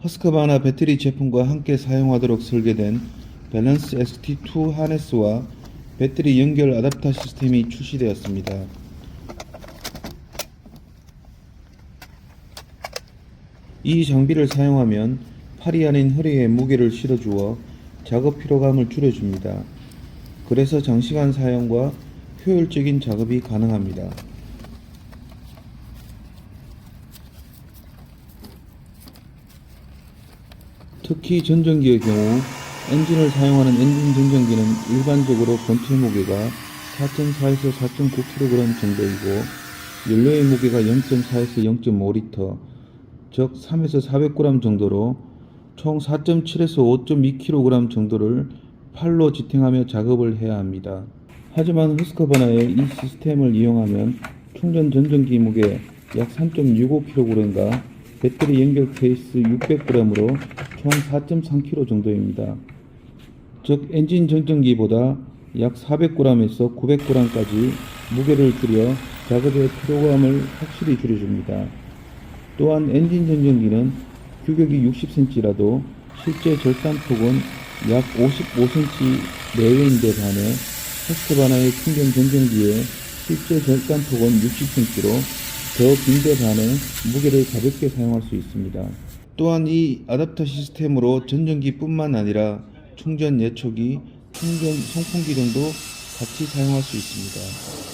허스커바나 배터리 제품과 함께 사용하도록 설계된 밸런스 XT2 하네스와 배터리 연결 어댑터 시스템이 출시되었습니다. 이 장비를 사용하면 팔이 아닌 허리에 무게를 실어주어 작업 피로감을 줄여줍니다. 그래서 장시간 사용과 효율적인 작업이 가능합니다. 특히 전전기의 경우 엔진을 사용하는 엔진 전전기는 일반적으로 본체 무게가 4.4에서 4.9kg 정도이고 연료의 무게가 0.4에서 0.5L, 즉 3에서 400g 정도로 총 4.7에서 5.2kg 정도를 팔로 지탱하며 작업을 해야 합니다. 하지만 허스커바나의 이 시스템을 이용하면 충전 전전기 무게 약 3.65kg과 배터리 연결 케이스 600g으로 총 4.3kg 정도입니다. 즉 엔진 전전기보다 약 400g에서 900g까지 무게를 줄여 작업의 피로감을 확실히 줄여줍니다. 또한 엔진 전전기는 규격이 60cm라도 실제 절단폭은 약 55cm 내외인데 반해 허스커바나의 충전 전전기의 실제 절단폭은 60cm로 더 긴데 반해 무게를 가볍게 사용할 수 있습니다. 또한 이 어댑터 시스템으로 전전기뿐만 아니라 충전 예초기, 충전 송풍기 등도 같이 사용할 수 있습니다.